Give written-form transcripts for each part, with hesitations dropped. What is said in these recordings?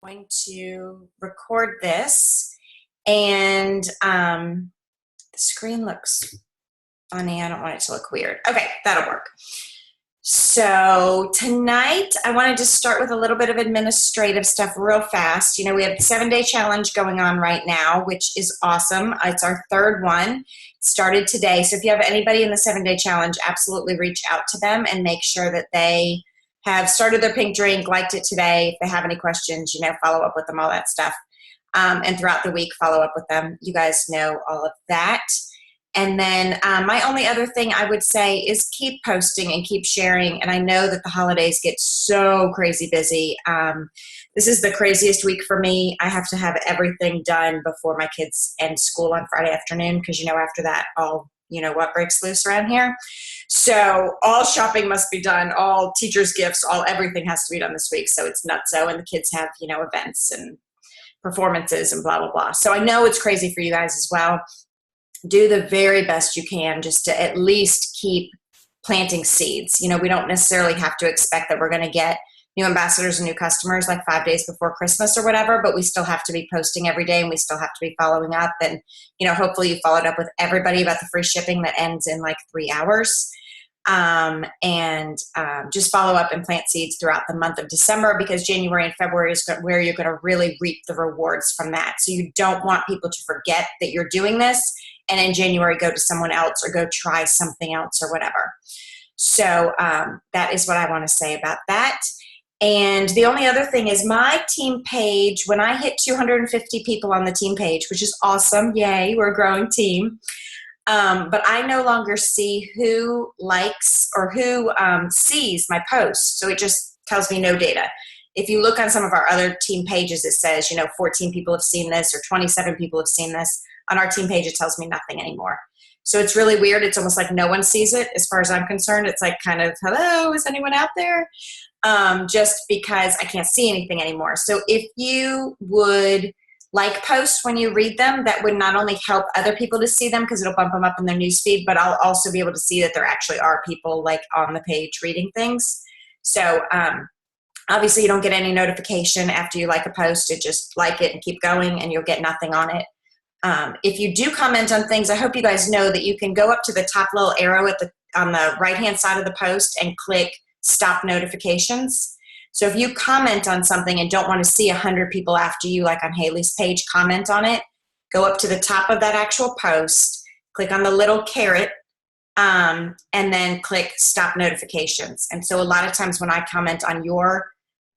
Going to record this, and the screen looks funny. I don't want it to look weird. Okay, that'll work. So tonight I wanted to start with a little bit of administrative stuff real fast. You know, we have the 7-day challenge going on right now, which is awesome. It's our third one. It started today. So if you have anybody in the 7-day challenge, absolutely reach out to them and make sure that they have started their pink drink, liked it today. If they have any questions, follow up with them, all that stuff. And throughout the week, follow up with them. You guys know all of that. And then my only other thing I would say is keep posting and keep sharing. And I know that the holidays get so crazy busy. This is the craziest week for me. I have to have everything done before my kids end school on Friday afternoon because, after that, what breaks loose around here. So all shopping must be done, all teachers' gifts, everything has to be done this week. So it's nutso. And the kids have, events and performances and blah, blah, blah. So I know it's crazy for you guys as well. Do the very best you can just to at least keep planting seeds. We don't necessarily have to expect that we're going to get new ambassadors and new customers like 5 days before Christmas or whatever, but we still have to be posting every day and we still have to be following up. And, hopefully you followed up with everybody about the free shipping that ends in like 3 hours. Just follow up and plant seeds throughout the month of December because January and February is where you're going to really reap the rewards from that. So you don't want people to forget that you're doing this and in January go to someone else or go try something else or whatever. So that is what I want to say about that. And the only other thing is my team page, when I hit 250 people on the team page, which is awesome, yay, we're a growing team. But I no longer see who likes or who sees my posts. So it just tells me no data. If you look on some of our other team pages, it says, 14 people have seen this or 27 people have seen this. On our team page, it tells me nothing anymore. So it's really weird. It's almost like no one sees it as far as I'm concerned. It's like kind of, hello, is anyone out there? Just because I can't see anything anymore. So if you would like posts when you read them, that would not only help other people to see them because it'll bump them up in their newsfeed, but I'll also be able to see that there actually are people like on the page reading things. So obviously you don't get any notification after you like a post. It just like it and keep going and you'll get nothing on it. If you do comment on things, I hope you guys know that you can go up to the top little arrow on the right-hand side of the post and click stop notifications. So if you comment on something and don't want to see 100 people after you, like on Haley's page, comment on it, go up to the top of that actual post, click on the little caret, and then click stop notifications. And so a lot of times when I comment on your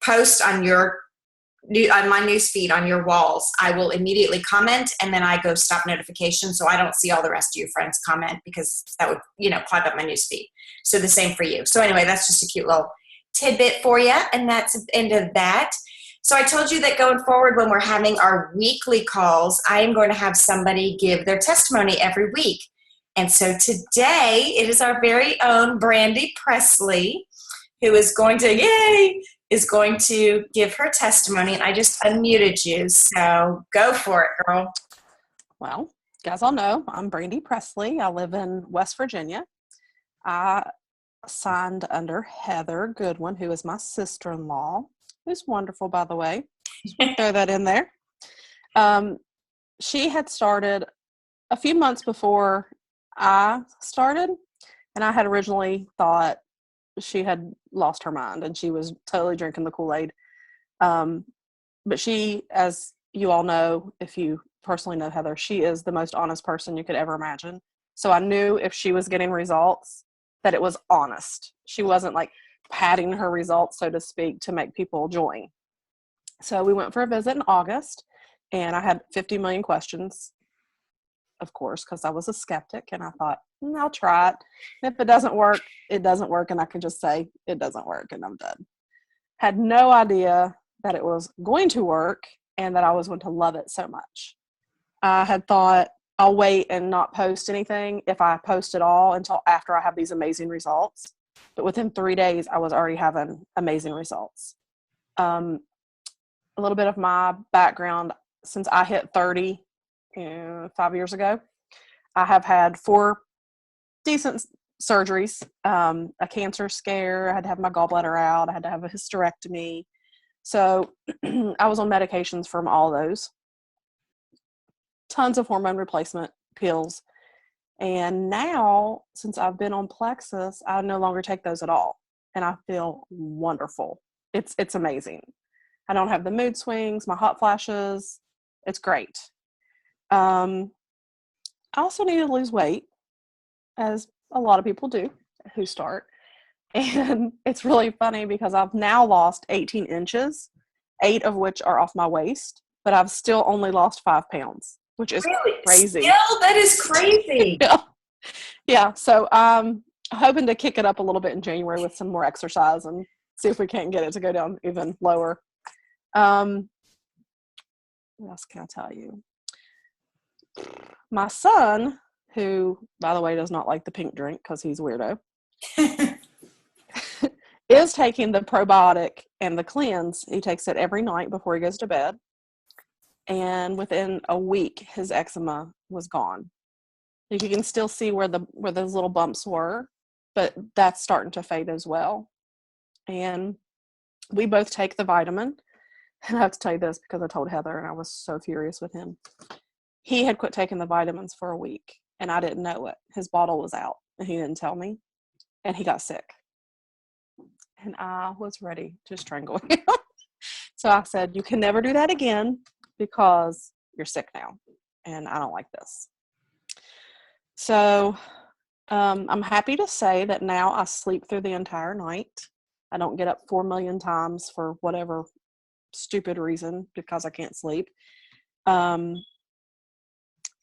post on my newsfeed on your walls, I will immediately comment and then I go stop notification so I don't see all the rest of your friends comment because that would, clog up my newsfeed. So the same for you. So anyway, that's just a cute little tidbit for you, and that's the end of that. So I told you that going forward when we're having our weekly calls, I am going to have somebody give their testimony every week. And so today it is our very own Brandy Presley who is going to give her testimony, and I just unmuted you, so go for it, girl. Well, you guys all know I'm Brandy Presley. I live in West Virginia. I signed under Heather Goodwin, who is my sister-in-law, who's wonderful, by the way. Just throw that in there. She had started a few months before I started, and I had originally thought she had lost her mind and she was totally drinking the Kool-Aid. But she, as you all know, if you personally know Heather, she is the most honest person you could ever imagine. So I knew if she was getting results, that it was honest. She wasn't like padding her results, so to speak, to make people join. So we went for a visit in August, and I had 50 million questions, of course, because I was a skeptic, and I thought, I'll try it. If it doesn't work, it doesn't work, and I can just say it doesn't work, and I'm done. Had no idea that it was going to work and that I was going to love it so much. I had thought, I'll wait and not post anything if I post at all until after I have these amazing results. But within 3 days, I was already having amazing results. A little bit of my background, since I hit 30 5 years ago, I have had 4 decent surgeries, a cancer scare. I had to have my gallbladder out. I had to have a hysterectomy. So I was on medications from all those, tons of hormone replacement pills. And now, since I've been on Plexus, I no longer take those at all. And I feel wonderful. It's amazing. I don't have the mood swings, my hot flashes. It's great. I also need to lose weight, as a lot of people do who start. And it's really funny because I've now lost 18 inches, 8 of which are off my waist, but I've still only lost 5 pounds, which is Really? crazy. Still? That is crazy. Yeah. So I'm hoping to kick it up a little bit in January with some more exercise and see if we can't get it to go down even lower. What else can I tell you? My son, who, by the way, does not like the pink drink because he's a weirdo, is taking the probiotic and the cleanse. He takes it every night before he goes to bed. And within a week, his eczema was gone. You can still see where those little bumps were, but that's starting to fade as well. And we both take the vitamin. And I have to tell you this because I told Heather and I was so furious with him. He had quit taking the vitamins for a week and I didn't know it. His bottle was out and he didn't tell me. And he got sick. And I was ready to strangle him. So I said, you can never do that again because you're sick now. And I don't like this. So I'm happy to say that now I sleep through the entire night. I don't get up 4 million times for whatever stupid reason because I can't sleep. I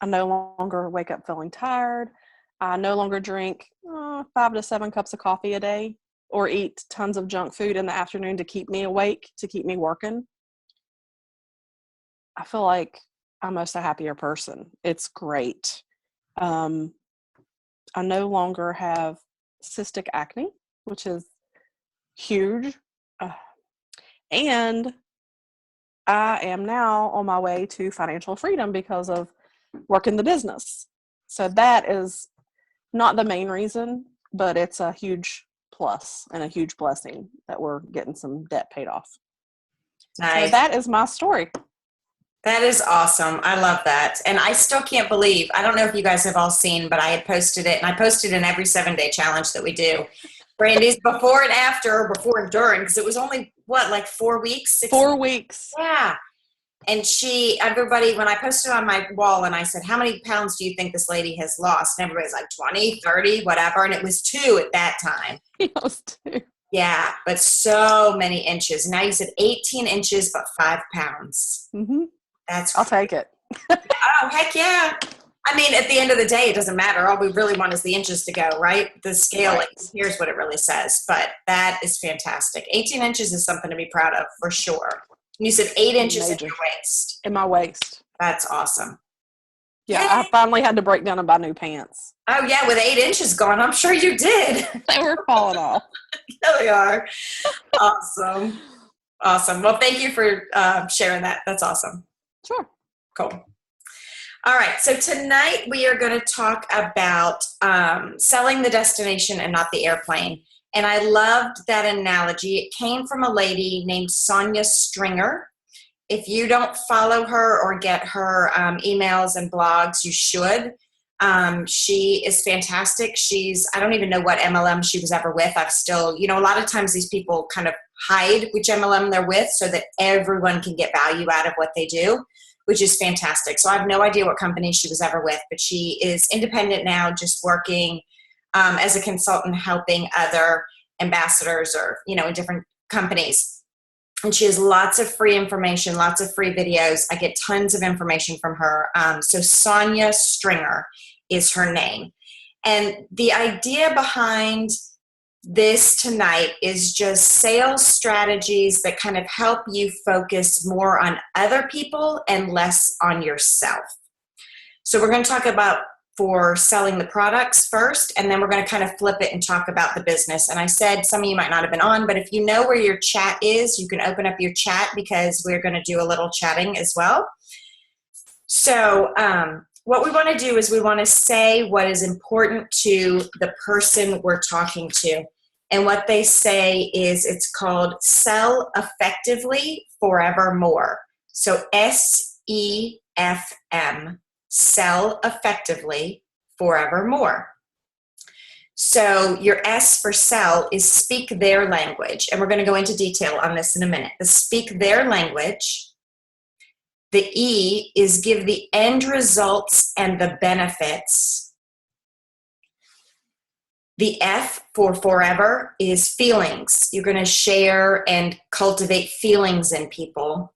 no longer wake up feeling tired. I no longer drink 5 to 7 cups of coffee a day or eat tons of junk food in the afternoon to keep me awake, to keep me working. I feel like I'm almost a happier person. It's great. I no longer have cystic acne, which is huge. And I am now on my way to financial freedom because of working the business. So that is not the main reason, but it's a huge plus and a huge blessing that we're getting some debt paid off. Nice. So that is my story. That is awesome. I love that. And I still can't believe, I don't know if you guys have all seen, but I had posted it, and I posted in every 7-day challenge that we do. Brandy's before and after, or before and during, because it was only, like 4 weeks? 4 weeks. Yeah. And everybody, when I posted on my wall and I said, how many pounds do you think this lady has lost? And everybody's like 20, 30, whatever. And it was 2 at that time. It was 2. Yeah, but so many inches. Now you said 18 inches, but 5 pounds. Mm-hmm. That's I'll take it. Oh, heck yeah. I mean, at the end of the day, it doesn't matter. All we really want is the inches to go, right? The scale, Right. Here's what it really says. But that is fantastic. 18 inches is something to be proud of, for sure. And you said 8 inches in your waist. In my waist. That's awesome. Yeah, I finally had to break down and buy new pants. Oh, yeah, with 8 inches gone. I'm sure you did. They were falling off. Yeah, they are. Awesome. Awesome. Well, thank you for sharing that. That's awesome. Sure. Cool. All right. So tonight we are going to talk about selling the destination and not the airplane. And I loved that analogy. It came from a lady named Sonya Stringer. If you don't follow her or get her emails and blogs, you should. She is fantastic. I don't even know what MLM she was ever with. I've still, a lot of times these people kind of hide which MLM they're with so that everyone can get value out of what they do, which is fantastic. So I have no idea what company she was ever with, but she is independent now, just working as a consultant, helping other ambassadors or, in different companies. And she has lots of free information, lots of free videos. I get tons of information from her. So Sonya Stringer is her name. And the idea behind this tonight is just sales strategies that kind of help you focus more on other people and less on yourself. So we're going to talk about for selling the products first, and then we're going to kind of flip it and talk about the business. And I said some of you might not have been on, but if you know where your chat is, you can open up your chat because we're going to do a little chatting as well. So what we want to do is we want to say what is important to the person we're talking to. And what they say is it's called Sell Effectively Forevermore. So SEFM, Sell Effectively Forevermore. So your S for sell is speak their language. And we're going to go into detail on this in a minute. The speak their language. The E is give the end results and the benefits. The F for forever is feelings. You're going to share and cultivate feelings in people.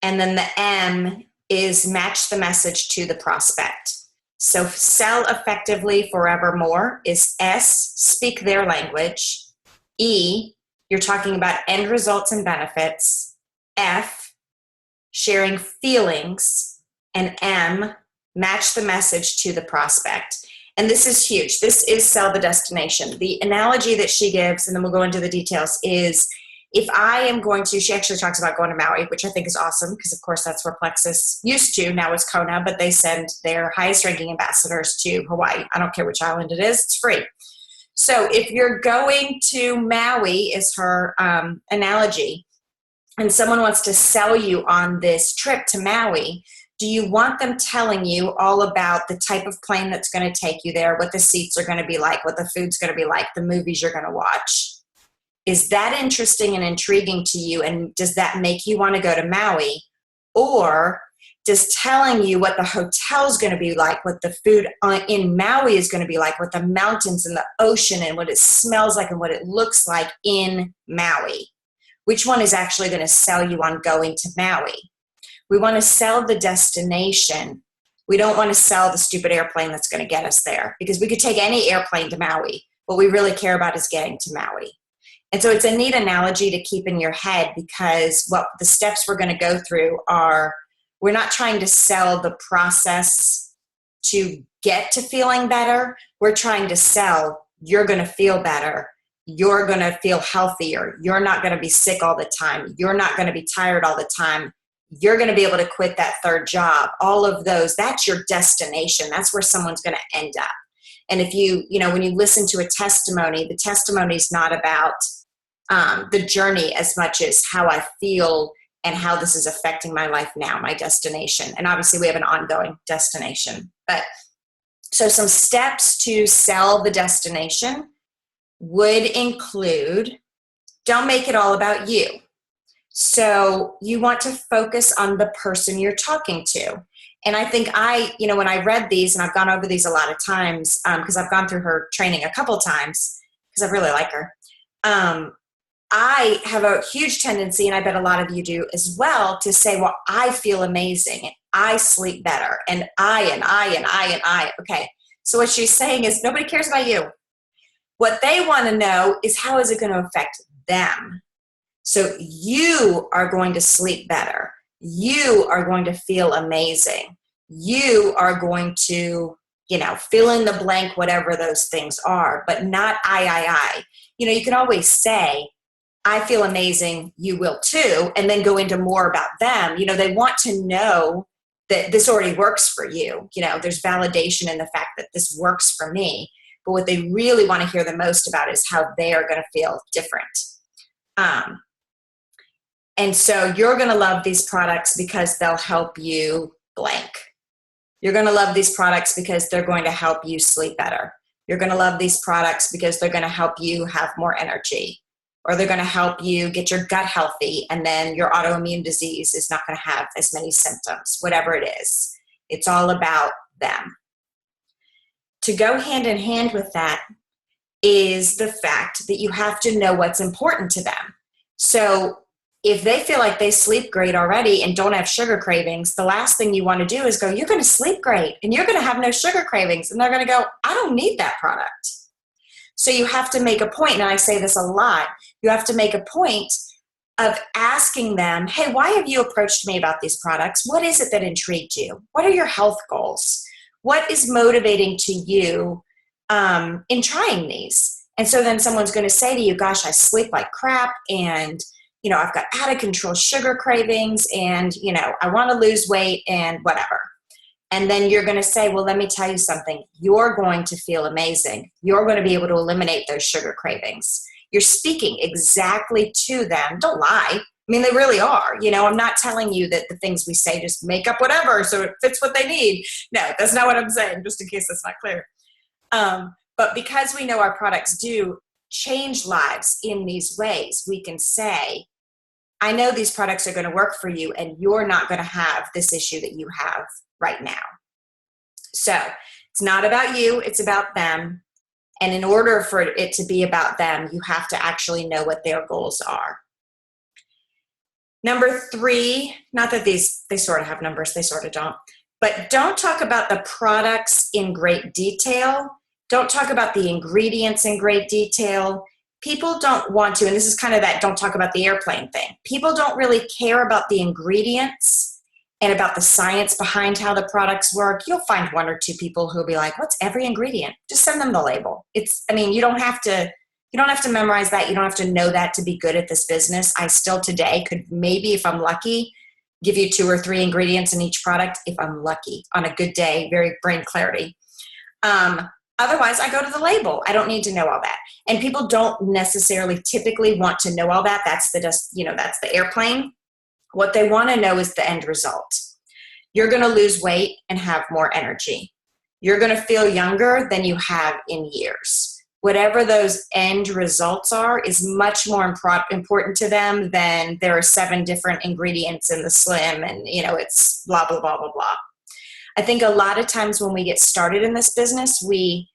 And then the M is match the message to the prospect. So sell effectively forevermore is S, speak their language. E, you're talking about end results and benefits. F, sharing feelings. And M, match the message to the prospect. And this is huge. This is sell the destination. The analogy that she gives, and then we'll go into the details, is if I am going to, she actually talks about going to Maui, which I think is awesome because, of course, that's where Plexus used to. Now it's Kona, but they send their highest ranking ambassadors to Hawaii. I don't care which island it is. It's free. So if you're going to Maui, is her analogy, and someone wants to sell you on this trip to Maui, do you want them telling you all about the type of plane that's going to take you there, what the seats are going to be like, what the food's going to be like, the movies you're going to watch? Is that interesting and intriguing to you? And does that make you want to go to Maui? Or does telling you what the hotel's going to be like, what the food in Maui is going to be like, what the mountains and the ocean and what it smells like and what it looks like in Maui? Which one is actually going to sell you on going to Maui? We want to sell the destination. We don't want to sell the stupid airplane that's going to get us there, because we could take any airplane to Maui. What we really care about is getting to Maui. And so it's a neat analogy to keep in your head, because what the steps we're going to go through are, we're not trying to sell the process to get to feeling better. We're trying to sell, you're going to feel better. You're going to feel healthier. You're not going to be sick all the time. You're not going to be tired all the time. You're going to be able to quit that third job. All of those, that's your destination. That's where someone's going to end up. And if when you listen to a testimony, the testimony is not about the journey as much as how I feel and how this is affecting my life now, my destination. And obviously we have an ongoing destination. But so some steps to sell the destination would include, don't make it all about you. So you want to focus on the person you're talking to. And I think when I read these, and I've gone over these a lot of times, because I've gone through her training a couple times, because I really like her. I have a huge tendency, and I bet a lot of you do as well, to say, well, I feel amazing, and I sleep better, and I. Okay, so what she's saying is nobody cares about you. What they want to know is, how is it going to affect them? So you are going to sleep better. You are going to feel amazing. You are going to, fill in the blank, whatever those things are, but not I. You can always say, I feel amazing, you will too, and then go into more about them. They want to know that this already works for you. There's validation in the fact that this works for me. But what they really want to hear the most about is how they are going to feel different. And so you're going to love these products because they'll help you blank. You're going to love these products because they're going to help you sleep better. You're going to love these products because they're going to help you have more energy, or they're going to help you get your gut healthy, and then your autoimmune disease is not going to have as many symptoms, whatever it is. It's all about them. To go hand in hand with that is the fact that you have to know what's important to them. So if they feel like they sleep great already and don't have sugar cravings, the last thing you want to do is go, you're going to sleep great and you're going to have no sugar cravings. And they're going to go, I don't need that product. So you have to make a point, and I say this a lot, you have to make a point of asking them, hey, why have you approached me about these products? What is it that intrigued you? What are your health goals? What is motivating to you in trying these? And so then someone's going to say to you, gosh, I sleep like crap, and I've got out of control sugar cravings, and I want to lose weight and whatever. And then you're going to say, well, let me tell you something. You're going to feel amazing. You're going to be able to eliminate those sugar cravings. You're speaking exactly to them. Don't lie. I mean, they really are. You know, I'm not telling you that the things we say just make up whatever so it fits what they need. No, that's not what I'm saying, just in case that's not clear. But because we know our products do change lives in these ways, we can say, I know these products are going to work for you, and you're not going to have this issue that you have right now. So it's not about you, it's about them. And in order for it to be about them, you have to actually know what their goals are. Number 3, not that they sort of have numbers, they sort of don't, but don't talk about the products in great detail. Don't talk about the ingredients in great detail. People don't want to, and this is kind of that don't talk about the airplane thing. People don't really care about the ingredients and about the science behind how the products work. You'll find 1 or 2 people who'll be like, what's every ingredient? Just send them the label. You don't have to memorize that. You don't have to know that to be good at this business. I still today could maybe, if I'm lucky, give you 2 or 3 ingredients in each product if I'm lucky on a good day, very brain clarity. Otherwise, I go to the label. I don't need to know all that. And people don't necessarily typically want to know all that. That's the airplane. What they want to know is the end result. You're going to lose weight and have more energy. You're going to feel younger than you have in years. Whatever those end results are is much more important to them than there are 7 different ingredients in the Slim and, it's blah, blah, blah, blah, blah. I think a lot of times when we get started in this business, they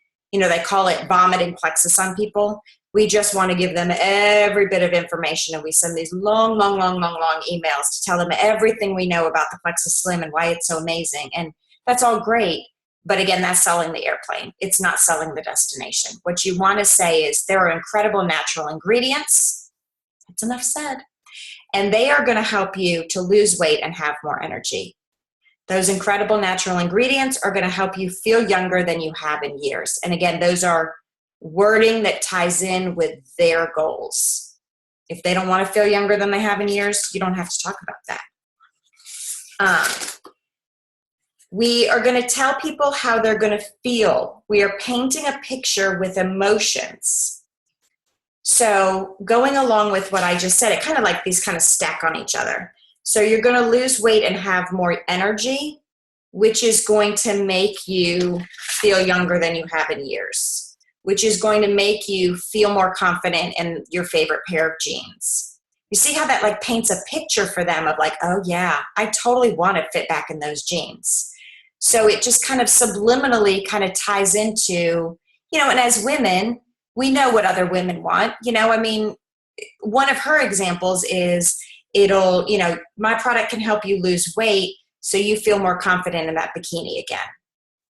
call it vomiting plexus on people. We just want to give them every bit of information, and we send these long emails to tell them everything we know about the Plexus Slim and why it's so amazing. And that's all great. But again, that's selling the airplane. It's not selling the destination. What you want to say is there are incredible natural ingredients. That's enough said. And they are going to help you to lose weight and have more energy. Those incredible natural ingredients are going to help you feel younger than you have in years. And again, those are wording that ties in with their goals. If they don't want to feel younger than they have in years, you don't have to talk about that. We are going to tell people how they're going to feel. We are painting a picture with emotions. So going along with what I just said, it kind of like these kind of stack on each other. So you're going to lose weight and have more energy, which is going to make you feel younger than you have in years, which is going to make you feel more confident in your favorite pair of jeans. You see how that like paints a picture for them of like, oh yeah, I totally want to fit back in those jeans. So it just kind of subliminally kind of ties into, and as women, we know what other women want. One of her examples is my product can help you lose weight so you feel more confident in that bikini again.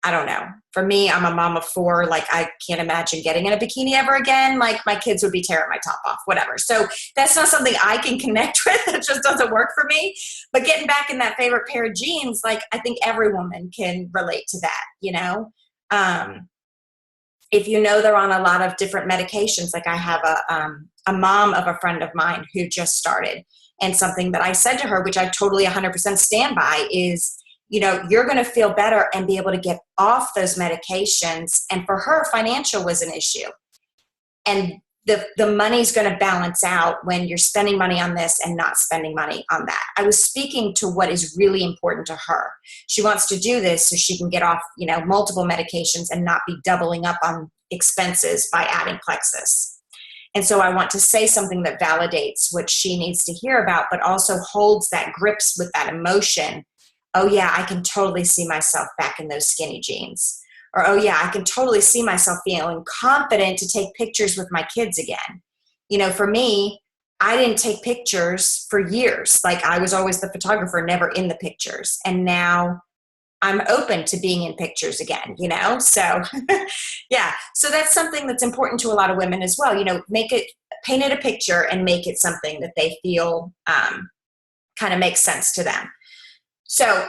I don't know. For me, I'm a mom of 4. Like, I can't imagine getting in a bikini ever again. Like, my kids would be tearing my top off, whatever. So that's not something I can connect with. That just doesn't work for me. But getting back in that favorite pair of jeans, like, I think every woman can relate to that, If they're on a lot of different medications, like I have a mom of a friend of mine who just started. And something that I said to her, which I totally 100% stand by, is, you're going to feel better and be able to get off those medications. And for her, financial was an issue. And the money's going to balance out when you're spending money on this and not spending money on that. I was speaking to what is really important to her. She wants to do this so she can get off, multiple medications and not be doubling up on expenses by adding Plexus. And so I want to say something that validates what she needs to hear about, but also holds that grips with that emotion. Oh yeah, I can totally see myself back in those skinny jeans. Or, oh yeah, I can totally see myself feeling confident to take pictures with my kids again. For me, I didn't take pictures for years. Like, I was always the photographer, never in the pictures. And now I'm open to being in pictures again, So yeah, so that's something that's important to a lot of women as well. Paint it a picture and make it something that they feel kind of makes sense to them. So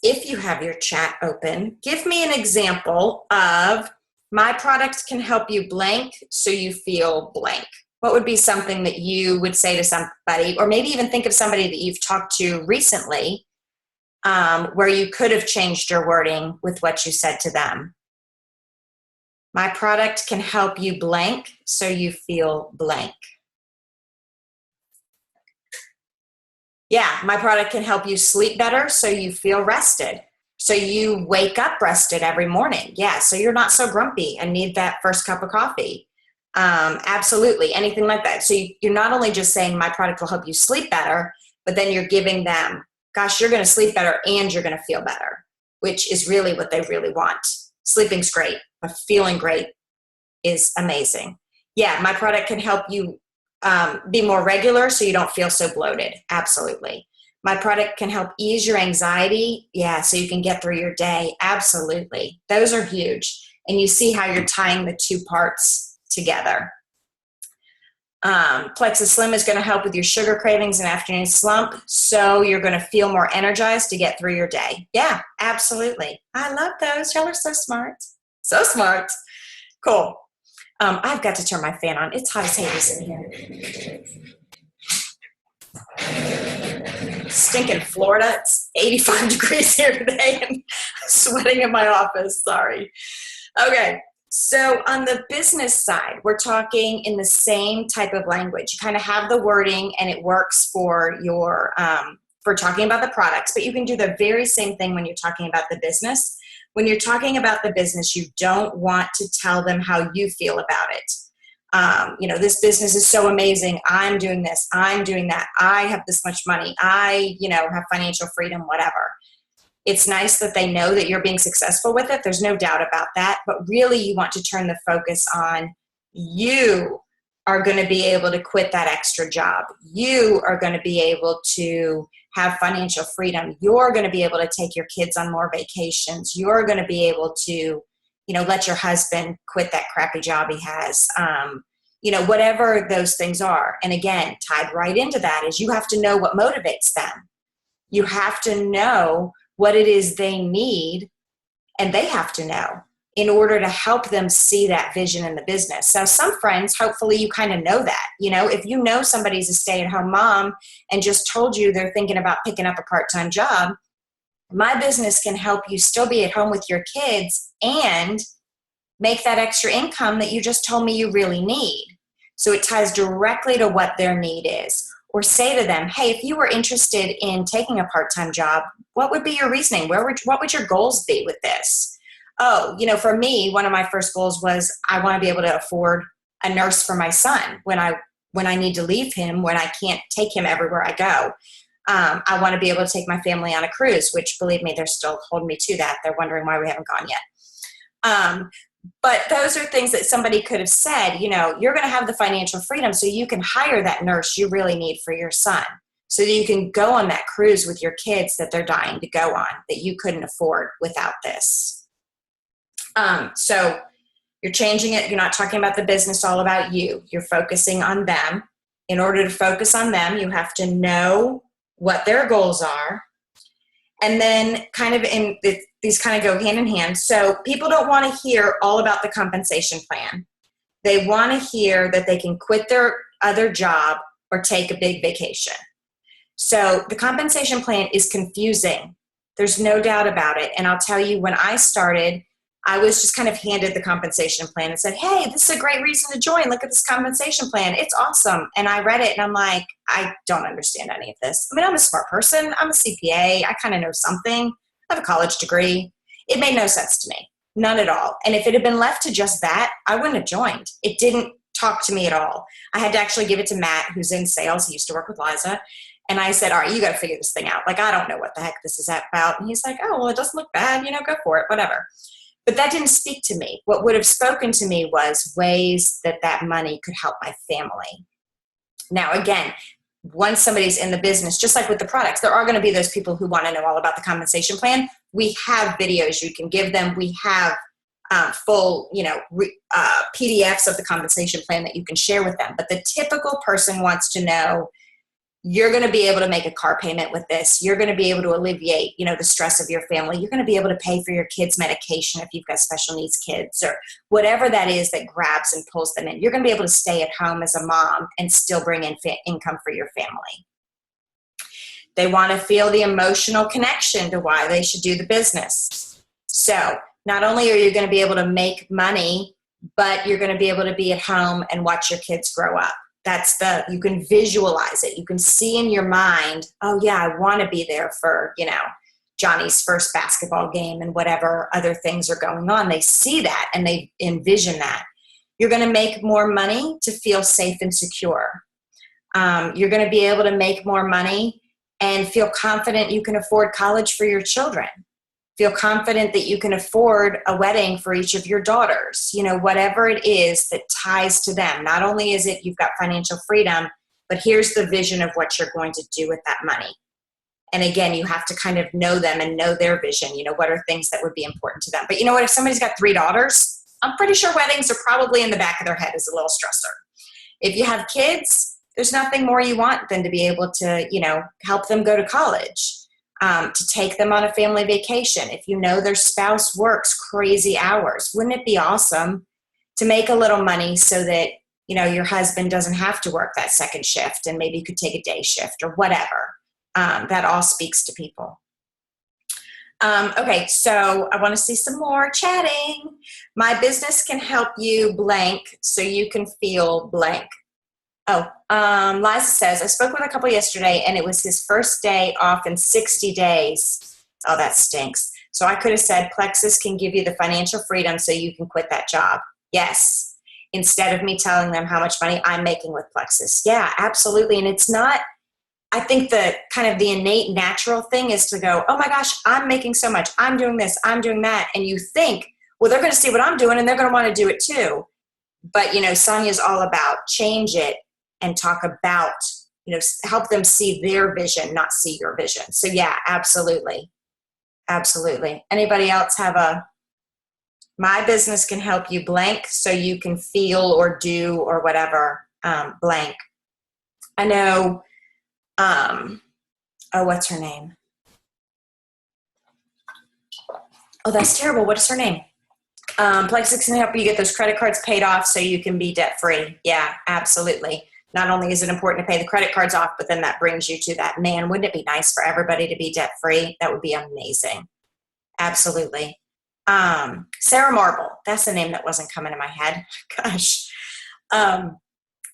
if you have your chat open, give me an example of my product can help you blank so you feel blank. What would be something that you would say to somebody, or maybe even think of somebody that you've talked to recently where you could have changed your wording with what you said to them. My product can help you blank so you feel blank. Yeah, my product can help you sleep better so you feel rested. So you wake up rested every morning. Yeah, so you're not so grumpy and need that first cup of coffee. Absolutely, anything like that. So you're not only just saying my product will help you sleep better, but then you're giving them, gosh, you're going to sleep better and you're going to feel better, which is really what they really want. Sleeping's great, but feeling great is amazing. Yeah, my product can help you be more regular so you don't feel so bloated. Absolutely. My product can help ease your anxiety. Yeah, so you can get through your day. Absolutely. Those are huge. And you see how you're tying the two parts together. Plexus Slim is going to help with your sugar cravings and afternoon slump, so you're going to feel more energized to get through your day. Yeah, absolutely. I love those. Y'all are so smart. So smart. Cool. I've got to turn my fan on. It's hot as Hades in here. Stinking Florida. It's 85 degrees here today and I'm sweating in my office. Sorry. Okay. So on the business side, we're talking in the same type of language. You kind of have the wording and it works for your, for talking about the products, but you can do the very same thing when you're talking about the business. When you're talking about the business, you don't want to tell them how you feel about it. This business is so amazing. I'm doing this. I'm doing that. I have this much money. I, have financial freedom, whatever. It's nice that they know that you're being successful with it. There's no doubt about that. But really, you want to turn the focus on you are going to be able to quit that extra job. You are going to be able to have financial freedom. You're going to be able to take your kids on more vacations. You're going to be able to, let your husband quit that crappy job he has. Whatever those things are. And again, tied right into that is you have to know what motivates them. You have to know what it is they need, and they have to know in order to help them see that vision in the business. So some friends, hopefully you kind of know that, if you know somebody's a stay-at-home mom and just told you they're thinking about picking up a part-time job, my business can help you still be at home with your kids and make that extra income that you just told me you really need. So it ties directly to what their need is. Or say to them, hey, if you were interested in taking a part-time job, what would be your reasoning? What would your goals be with this? Oh, for me, one of my first goals was I want to be able to afford a nurse for my son when I need to leave him, when I can't take him everywhere I go. I want to be able to take my family on a cruise, which, believe me, they're still holding me to that. They're wondering why we haven't gone yet. But those are things that somebody could have said, you're going to have the financial freedom so you can hire that nurse you really need for your son, so that you can go on that cruise with your kids that they're dying to go on, that you couldn't afford without this. So you're changing it. You're not talking about the business, all about you. You're focusing on them. In order to focus on them, you have to know what their goals are. And then these kind of go hand in hand. So people don't want to hear all about the compensation plan. They want to hear that they can quit their other job or take a big vacation. So the compensation plan is confusing. There's no doubt about it. And I'll tell you, when I started, I was just kind of handed the compensation plan and said, hey, this is a great reason to join. Look at this compensation plan. It's awesome. And I read it and I'm like, I don't understand any of this. I mean, I'm a smart person. I'm a CPA. I kind of know something. I have a college degree. It made no sense to me. None at all. And if it had been left to just that, I wouldn't have joined. It didn't talk to me at all. I had to actually give it to Matt, who's in sales. He used to work with Liza. And I said, all right, you got to figure this thing out. Like, I don't know what the heck this is about. And he's like, oh, well, it doesn't look bad. Go for it, whatever. But that didn't speak to me. What would have spoken to me was ways that money could help my family. Now, again, once somebody's in the business, just like with the products, there are going to be those people who want to know all about the compensation plan. We have videos you can give them. We have full, PDFs of the compensation plan that you can share with them. But the typical person wants to know, you're going to be able to make a car payment with this. You're going to be able to alleviate, the stress of your family. You're going to be able to pay for your kids' medication if you've got special needs kids, or whatever that is that grabs and pulls them in. You're going to be able to stay at home as a mom and still bring in income for your family. They want to feel the emotional connection to why they should do the business. So not only are you going to be able to make money, but you're going to be able to be at home and watch your kids grow up. You can visualize it. You can see in your mind, oh yeah, I want to be there for, Johnny's first basketball game and whatever other things are going on. They see that and they envision that. You're going to make more money to feel safe and secure. You're going to be able to make more money and feel confident you can afford college for your children. Feel confident that you can afford a wedding for each of your daughters. Whatever it is that ties to them. Not only is it you've got financial freedom, but here's the vision of what you're going to do with that money. And again, you have to kind of know them and know their vision. What are things that would be important to them. But you know what? If somebody's got 3 daughters, I'm pretty sure weddings are probably in the back of their head as a little stressor. If you have kids, there's nothing more you want than to be able to, help them go to college, to take them on a family vacation. If their spouse works crazy hours, wouldn't it be awesome to make a little money so that, your husband doesn't have to work that second shift and maybe you could take a day shift or whatever. That all speaks to people. Okay, so I want to see some more chatting. My business can help you blank so you can feel blank. Oh, Liza says, I spoke with a couple yesterday and it was his first day off in 60 days. Oh, that stinks. So I could have said, Plexus can give you the financial freedom so you can quit that job. Yes. Instead of me telling them how much money I'm making with Plexus. Yeah, absolutely. And it's not, I think the kind of the innate natural thing is to go, oh my gosh, I'm making so much. I'm doing this, I'm doing that. And you think, well, they're going to see what I'm doing and they're going to want to do it too. But, Sonya's all about change it and talk about, help them see their vision, not see your vision. So yeah, absolutely. Absolutely. Anybody else have my business can help you blank so you can feel or do or whatever, blank. I know, what's her name? Oh, that's terrible. What is her name? Plexus can help you get those credit cards paid off so you can be debt free. Yeah, absolutely. Not only is it important to pay the credit cards off, but then that brings you to that, man, wouldn't it be nice for everybody to be debt free? That would be amazing. Absolutely. Sarah Marble, that's the name that wasn't coming to my head. Gosh.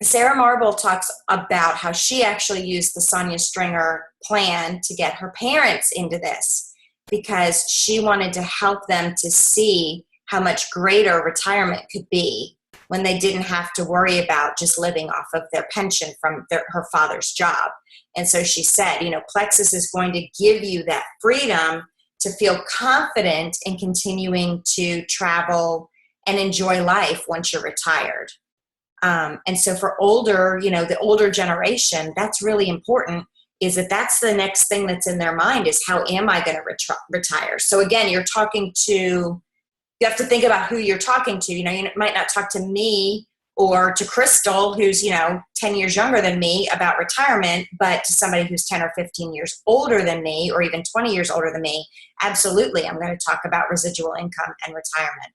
Sarah Marble talks about how she actually used the Sonya Stringer plan to get her parents into this because she wanted to help them to see how much greater retirement could be when they didn't have to worry about just living off of their pension from her father's job. And so she said, Plexus is going to give you that freedom to feel confident in continuing to travel and enjoy life once you're retired. And so for older, the older generation, that's really important, is that's the next thing that's in their mind is how am I going to retire? So again, you have to think about who you're talking to. You might not talk to me or to Crystal, who's, 10 years younger than me about retirement, but to somebody who's 10 or 15 years older than me, or even 20 years older than me, absolutely, I'm going to talk about residual income and retirement.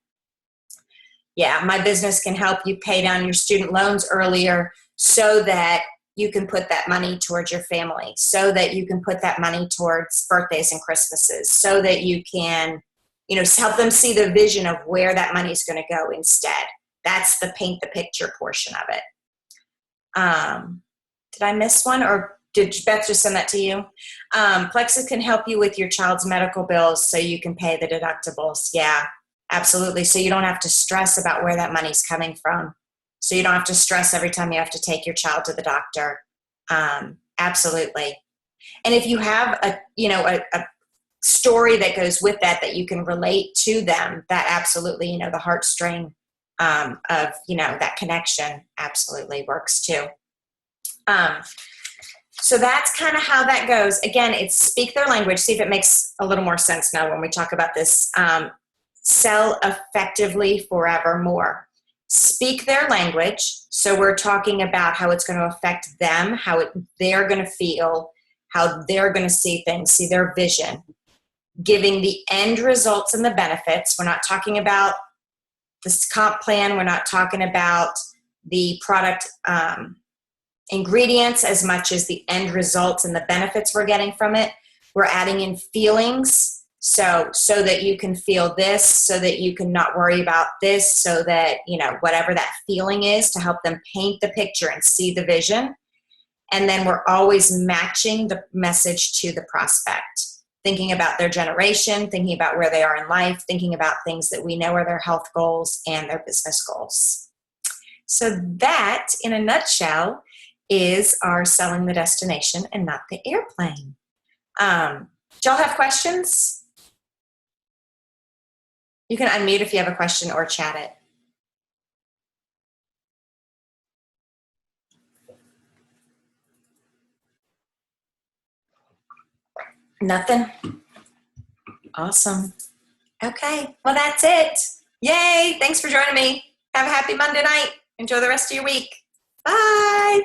Yeah, my business can help you pay down your student loans earlier so that you can put that money towards your family, so that you can put that money towards birthdays and Christmases, so that you can, help them see the vision of where that money is going to go instead. That's the paint the picture portion of it. Did I miss one, or did Beth just send that to you? Plexus can help you with your child's medical bills so you can pay the deductibles. Yeah, absolutely. So you don't have to stress about where that money's coming from. So you don't have to stress every time you have to take your child to the doctor. Absolutely. And if you have a story that goes with that you can relate to them, that absolutely, the heartstring of, that connection absolutely works too. So that's kind of how that goes. Again, it's speak their language. See if it makes a little more sense now when we talk about this. Sell effectively forevermore. Speak their language. So we're talking about how it's going to affect them, how they're going to feel, how they're going to see things, see their vision. Giving the end results and the benefits. We're not talking about this comp plan. We're not talking about the product ingredients as much as the end results and the benefits we're getting from it. We're adding in feelings, so that you can feel this, so that you can not worry about this, so that, whatever that feeling is, to help them paint the picture and see the vision. And then we're always matching the message to the prospect, thinking about their generation, thinking about where they are in life, thinking about things that we know are their health goals and their business goals. So that, in a nutshell, is our selling the destination and not the airplane. Do y'all have questions? You can unmute if you have a question or chat it. Nothing? Awesome. Okay, well, that's it. Yay, thanks for joining me. Have a happy Monday night. Enjoy the rest of your week. Bye.